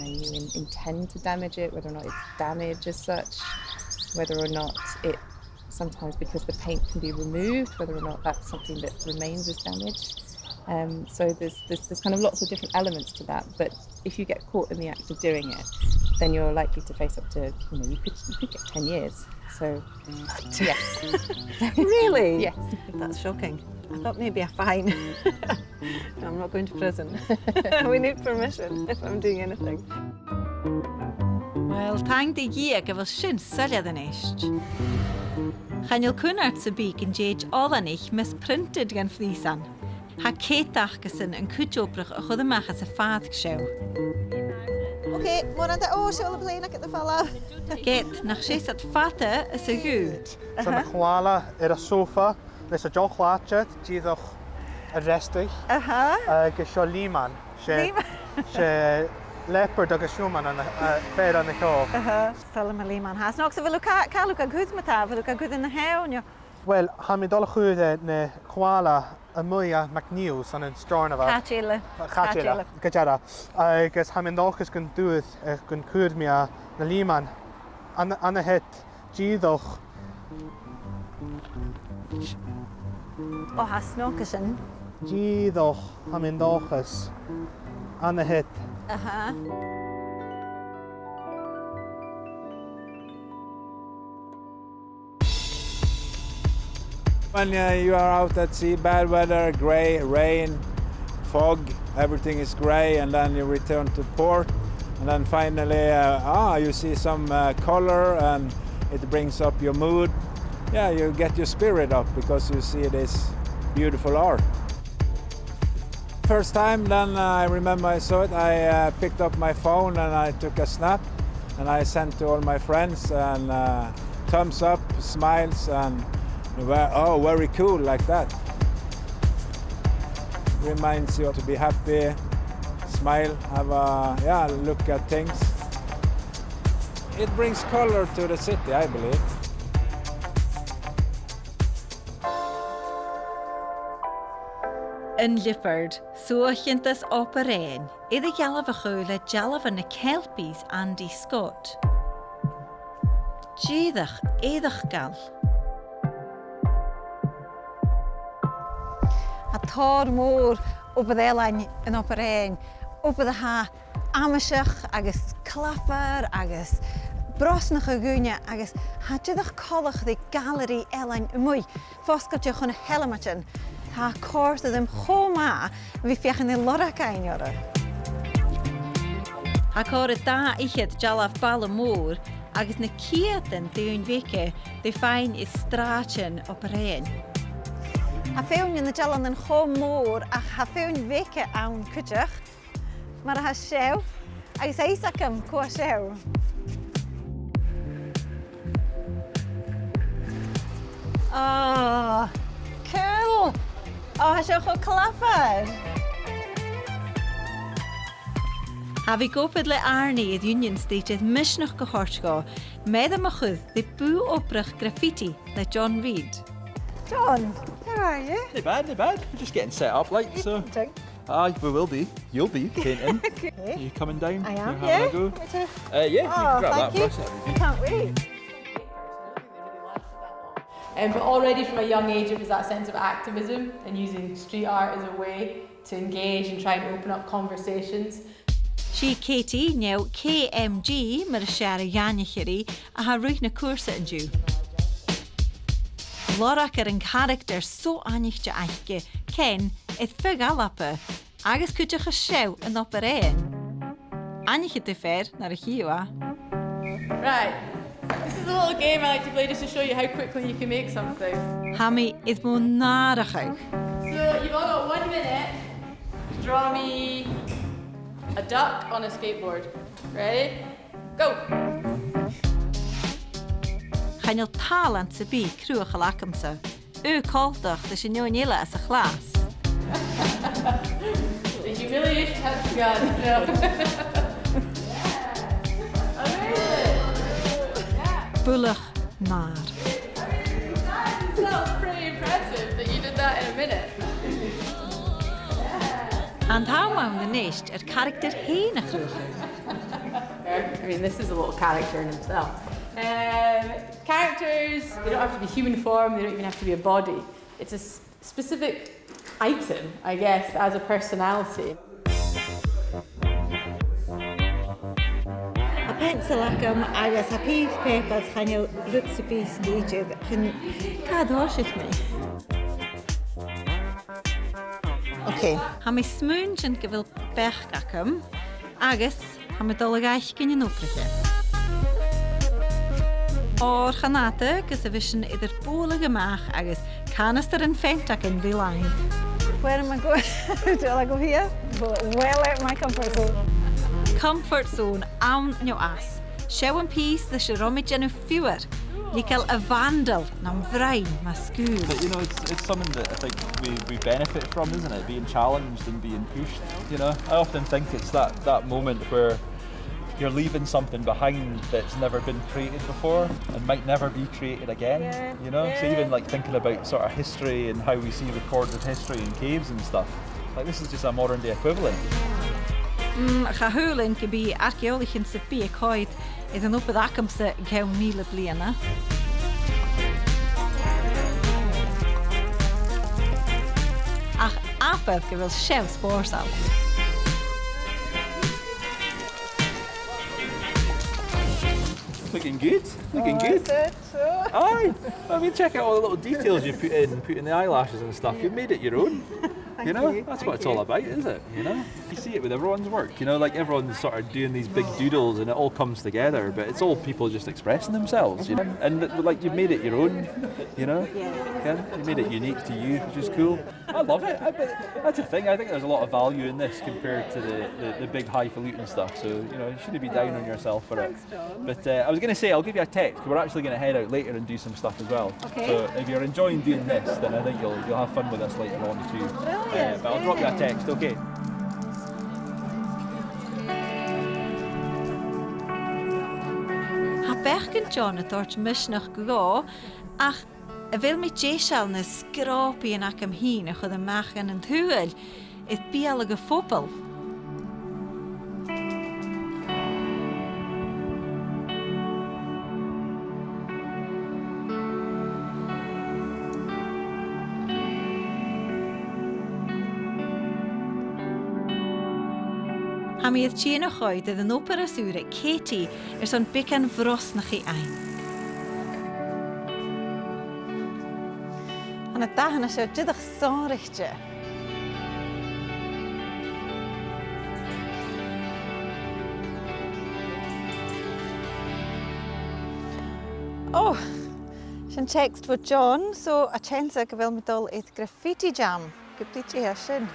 intend to damage it, whether or not it's damage as such, whether or not it sometimes because the paint can be removed, whether or not that's something that remains as damage. So there's kind of lots of different elements to that. But if you get caught in the act of doing it, then you're likely to face up to you could get 10 years. So yes. Really? Yes. That's shocking. I thought maybe a fine. No, I'm not going to prison. We need permission if I'm doing anything. Wel, tang de year gyfel sin syliad yn eist. Chanel cwnart sy big yn jage olanich misprinted gan flisan. Ha keitach gysyn yn cwtiobrach o chwydymach as y ffad gsiew. Okay, more aan de Shuil plein ac at the fella. Get, nach shes at fata is a goed. So na chwala a sofa, nes a joch laatje, tídoch a restig. Agus seo líman, sé leopard agus siúman an fér an the Salam a líman has. Nog sa bhfuil calú a gúd mata, bhfuil a gúd in the hawn. Well, ha mi dul chuúde na chwala a muia McNeils an Stornava. Chatile. Gajara. Agus ha mi dulchas gon dúð gon cúd mi a na líman an a het dídoch. O, ha snocasin. Dídoch ha mi dulchas an a het. When you are out at sea, bad weather, grey, rain, fog, everything is grey, and then you return to port, and then finally you see some color and it brings up your mood. Yeah, you get your spirit up because you see this beautiful art. First time, then I remember I saw it, I picked up my phone and I took a snap and I sent to all my friends and thumbs up, smiles, and oh, very cool, like that. Reminds you to be happy, smile, have a look at things. It brings color to the city, I believe. In Liepoort, suochintas Aberdeen, iddi galaf a chwyle jalaf yn y Kelpies Andy Scott. Jídach edach gal. a tór mór op a Ealainn in Aberdeen, op a ha amaiseach agus clapar agus brosnach a gúine agus hadidach colach the gallery Ealainn mwy, fosgotio chun helamatin, ha cort ddim choma fi fiachan i loracain ora. Ha cor da ichyd jalaf bal y môr, agus na ciatan dwi'n feice, dy fain i strachan Aberdeen. Ha fewn yn y jalan yn chom môr a ha fewn feice awn cwtach, mae'r ha siew, agus eisacam cwa siew. Oh, cool! Oh, ha siew cho clafar! Ha fi gopad le Arnie i'r Union State i'r misnach gyhortgo, med am achwyd the bw obrach graffiti le Jon Reid. Jon, how are you? Not bad, not bad. We're just getting set up, like, so. Aye, we will be. You'll be painting. Okay. Are you coming down? I am, You're yeah. having a go? Me too. Yeah, you can grab that thank you. for us. I can't wait. But already from a young age, it was that sense of activism and using street art as a way to engage and try and open up conversations. Si Katie now KMG mar a siar a Jannichiri a ha rwych na cwrsa yn diw. Lorach ar yn character so anich ja aiche, ken et fig alapa, agus cwtach a siew yn Aberdeen. Anich et fer nar a hiwa. Right, this is a little game I like to play just to show you how quickly you can make something. Hami is mo narach auch. So you've all got 1 minute to draw me a duck on a skateboard. Ready? Go! Chanel talent sa bi crwach al acamsa. Coltach da sin nio'n ila as a chlas. The humiliation has begun. Bulach nar. That was pretty impressive that you did that in a minute. And how am the neist character heen a crwach? I mean, this is a little character in himself. Characters, they don't have to be human form, they don't even have to be a body. It's a specific item, I guess, that has a personality. A pencil acam agus a piece papers chanel rutsupi staged can cad horses me. Okay. Ha mi smúnj yn gyfil bech acam, agus ha mi dolyg eich gyn yn obrach. O'r chanata gys y vision idd'r bwlig ymach agus canister yn ffent ac yn ddilaidd. Where am I going? Do I go here? Well out my comfort zone. Comfort zone awn nio as. Siew yn pys ddys y romid yn y ffiwyr. Likel a vandal nam vrain ma school. But you know, it's something that I think we benefit from, isn't it? Being challenged and being pushed. You know, I often think it's that moment where you're leaving something behind that's never been created before and might never be created again. Yeah, you know, so even like thinking about sort of history and how we see recorded history in caves and stuff. Like this is just a modern day equivalent. Chahulin can be archaeologisch in Sepie coid is an opad acamsa gau mile bliana. Ach apad gyfil siew sporsal. Looking good, looking good. Aye, I mean check out all the little details you put in the eyelashes and stuff. You've made it your own. You know, that's what it's all about, isn't it? You know, you see it with everyone's work. You know, like everyone's sort of doing these big doodles and it all comes together, but it's all people just expressing themselves. You know, and like you've made it your own. You know, you made it unique to you, which is cool. I love it. That's the thing. I think there's a lot of value in this compared to the big highfalutin stuff. So you know, you shouldn't be down on yourself for it. But I was going to say, I'll give you a text. We're actually going to head out later and do some stuff as well. Okay. So if you're enjoying doing this, then I think you'll have fun with us later on too. But I'll drop you a text, okay? Ha bergen John het dort misnach go, ach wil mi jesal na skrapi en ac am hien ach de machen en thuel, het bielige foppel. Ha mi edd tîn o choed idd yn opera sŵr Katie son bican frosnach chi ein. An y dahan a sio dydych sorich je. Oh, sy'n text fod Jon, so a chensa gyfel medol eith graffiti jam. Gybdi ti sy'n.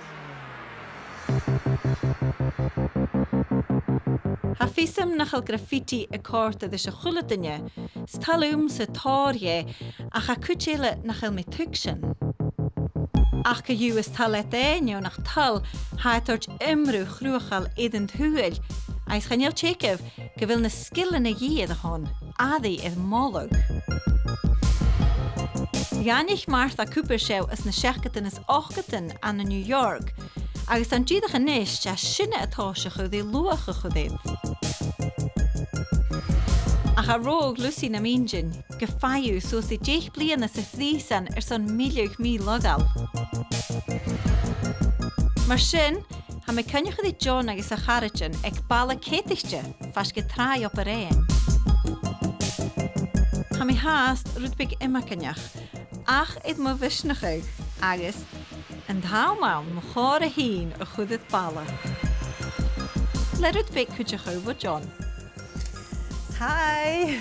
Ha fysym nachal graffiti y cort ydy sy'n chwlyd yna, stalwm sy'n torje, a cha cwtile nachal me tugsyn. Ach ca yw ys talet enio nach tal, ha etort ymrw chrwchal iddyn hwyl, a ys chanel Jacob gyfel na skillen y gydd hon, addi idd molwg. Janich Martha Cooper show is na seachgatan is ochgatan an New York, agus an ddíadach an ish a sinne atáiseach chu dé luach chu dé. Ach a róg Lucy na mingin, go faiú so sé déich bliana sa flísan son miliúch mí logal. Mar sin, ha me cynnych ydi Jon agus a charitin ag bala cetichte fas go trai op a réin. Ha me haast rwydbig imacanyach, ach id mo visnachig agus yn dhawmawn mo chor a hyn o chwyddydd bala. Le rwydbig cwydych over Jon. Hi.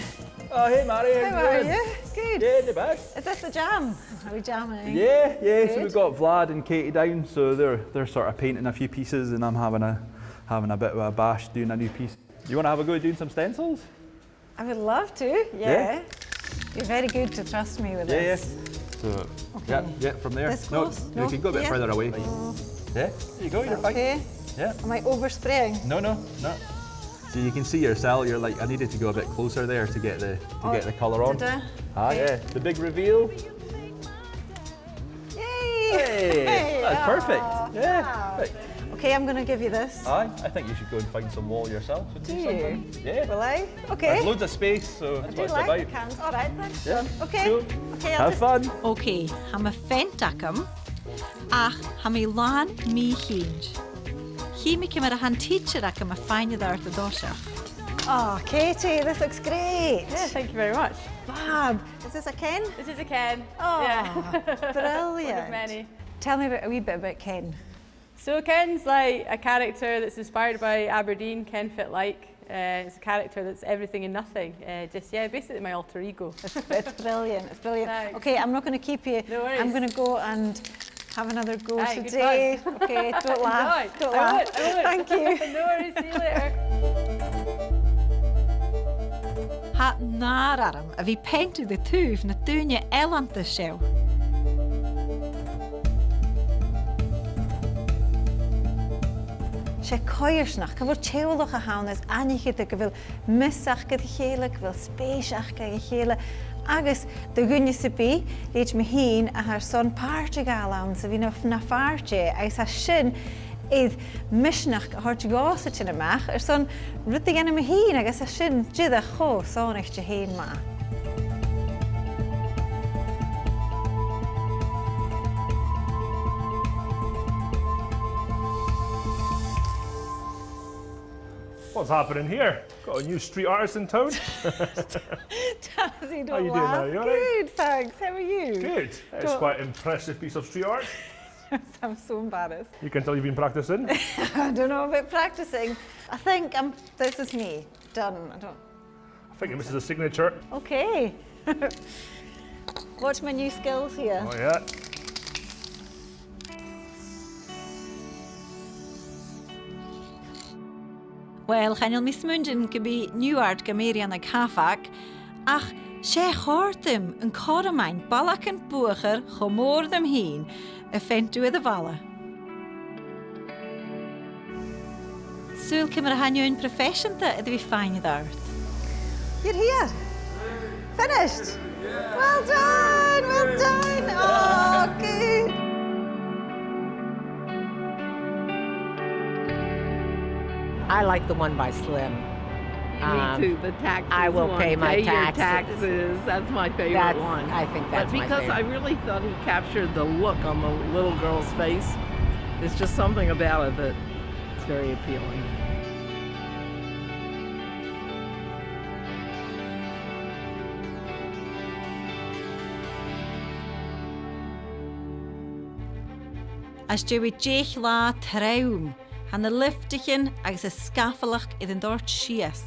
Oh, hey, Mairi. How are you? Good. Yeah, not bad. Is this the jam? Are we jamming? Yeah. Good. So we've got Vlad and Katie down, so they're sort of painting a few pieces, and I'm having a bit of a bash doing a new piece. You want to have a go at doing some stencils? I would love to. Yeah. You're very good to trust me with this. So, Okay. yeah, from there. This close? No, you can go a bit further away. Yeah, there you go, you're fine. Okay. Yeah. Am I overspraying? No. So you can see yourself, you're like, I needed to go a bit closer there to get the colour on. Did I? Yeah, the big reveal. Yay! Hey, that's perfect. Yeah. Wow. Right. Okay, I'm going to give you this. Aye, I think you should go and find some wall yourself and do something. Yeah. Will I? Okay. There's loads of space, so I that's do what it's like about. the cans. All right, thanks, Yeah. Jon. Okay. Cool. Okay, Have fun. Okay, ha me fent acum, ach ha me lan mi hinge. Hi mi cymryd a han teacher acum a fainydd ar the doshach. Oh, Katie, this looks great. Yeah, thank you very much. Fab. Is this a Ken? This is a Ken. Oh, yeah. brilliant. One of many. Tell me a wee bit about Ken. So Ken's like a character that's inspired by Aberdeen, Ken Fit Like. It's a character that's everything and nothing. Basically my alter ego. It's brilliant. It's brilliant. Thanks. Okay, I'm not going to keep you. No worries. I'm going to go and have another go Aye, good today. fun. Okay, don't laugh. Enjoy. Don't I laugh. won't. Thank you. No worries. See you later. Ha nar aram a fi pentu de tŵf na dŵnia elant y siew. sé coirsnach, cyfod teolwch a hawn ys anich ydw gyfil misach gyda chéle, gyfil spéisiach gyda chéle, agus dy gwynnu sy'n bi, leid mi hyn a haar son parte gael awn, so fi na farte, a ys a sin idd misnach a hort gos y tyn ymach, son ryddig enw mi hyn, agus a sin jydd a cho son eich dy hyn ma. What's happening here? Got a new street artist in town. Tazzy, don't How you doing laugh. now? You all right? Good, thanks. How are you? Good. It's quite an impressive piece of street art. I'm so embarrassed. You can tell you've been practicing. I don't know about practicing. I think this is me. Done. I think this is a signature. Okay. Watch my new skills here. Oh yeah. Wel, chanel mis mwynjyn gybi Nuart Mairi an a caffac, ach sé chortym yn coramain balak yn bwcher chomor ddim hun y fentu y fala. Swyl cymryd hanio yn profession ta ydw i ffain i ddart. You're here. Finished. Well done. Well done. Oh, good. I like the one by Slim. Me too, the taxes I will one. pay my Pay your taxes. taxes. That's my favorite one. I think that's but my because favorite. I really thought he captured the look on the little girl's face. There's just something about it that's very appealing. As dwi deich la traum, han y liftichen agus y scaffalach iddyn dort sias.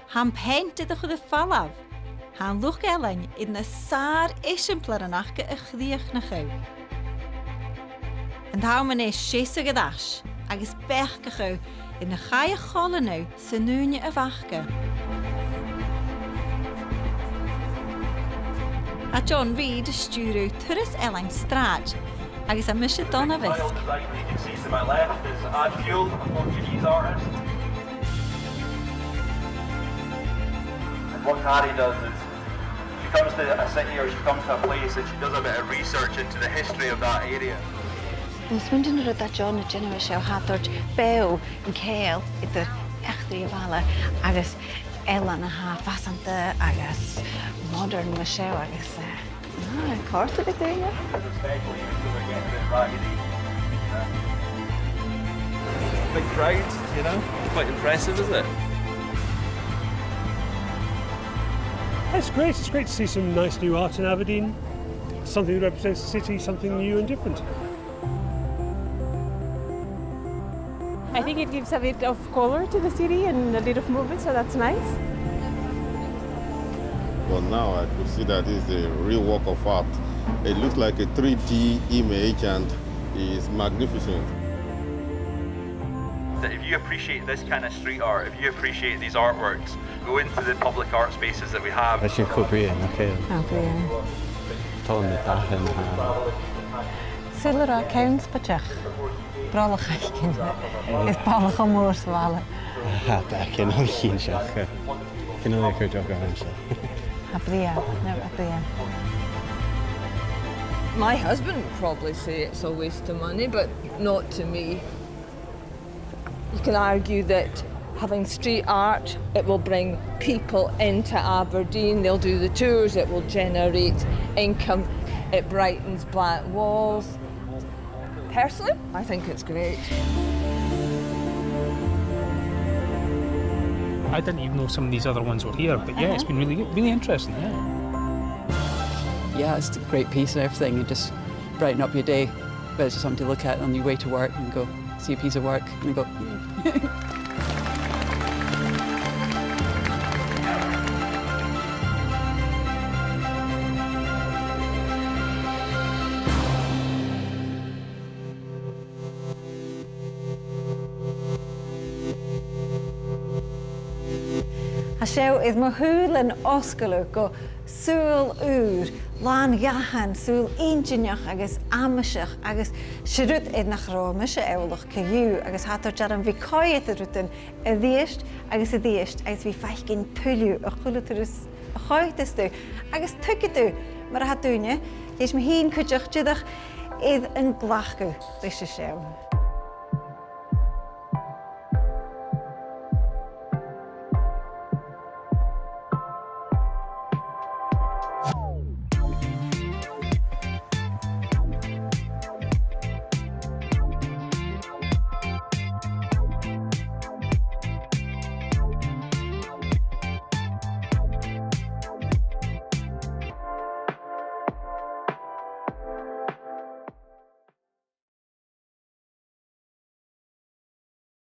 Han pented ych y falaf, han lwch elen iddyn y sar esimplar yn achga y chdiach na chaw. And hou men is sies y gydash, agus bech gachaw in y chai y chol yn nhw sy'n nŵn y fachga. A Jon Reid stúrú turas Elaine Strach, agus a mishe donna vis. You can see to my left is Shuil, a Portuguese artist. And what Harry does is, she comes to a city or she comes to a place and she does a bit of research into the history of that area. Ons myndyn nhw that Jon a Jenna seo hadwrt bew yn cael i'r echdri y fala agus Ellen a ha fasanta agus modern ma seo agus cort a bit doing it. Especially if we're getting a bit raggedy. Big crowd, you know? Quite impressive, is it? It's great to see some nice new art in Aberdeen. Something that represents the city, something new and different. I think it gives a bit of colour to the city and a bit of movement, so that's nice. Well, now I could see that it's a real work of art. It looks like a 3D image and is magnificent. If you appreciate this kind of street art, if you appreciate these artworks, go into the public art spaces that we have. That's your Aberdeen, okay. Aberdeen. Telling me that in Sylwer accounts bachach. Brolach aikin. Is balach o môr svala. Cyn o'n llun siach. Cyn o'n eich job gan amser. Aberdeen, no Aberdeen. My husband would probably say it's a waste of money, but not to me. You can argue that having street art, it will bring people into Aberdeen, they'll do the tours, it will generate income, it brightens black walls. Personally, I think it's great. I didn't even know some of these other ones were here, but yeah, it's been really good, really interesting, yeah. Yeah, it's a great piece and everything. You just brighten up your day. But it's just something to look at on your way to work and go see a piece of work and go. A seo is mo hwyl yn osgolw go Shuil ŵr, lan gahan, Shuil ingenieach agus amasiach agus sirut nach romische ewlach cyw agus hator jaran fi coed y rwtyn y ddiest agus eis fi faicgyn pwliw y chwlwtyrus y choed ystw agus tygydw mae'r hadwnia eis mae hi'n cwydioch jydach idd yn glachgw ddys y seo.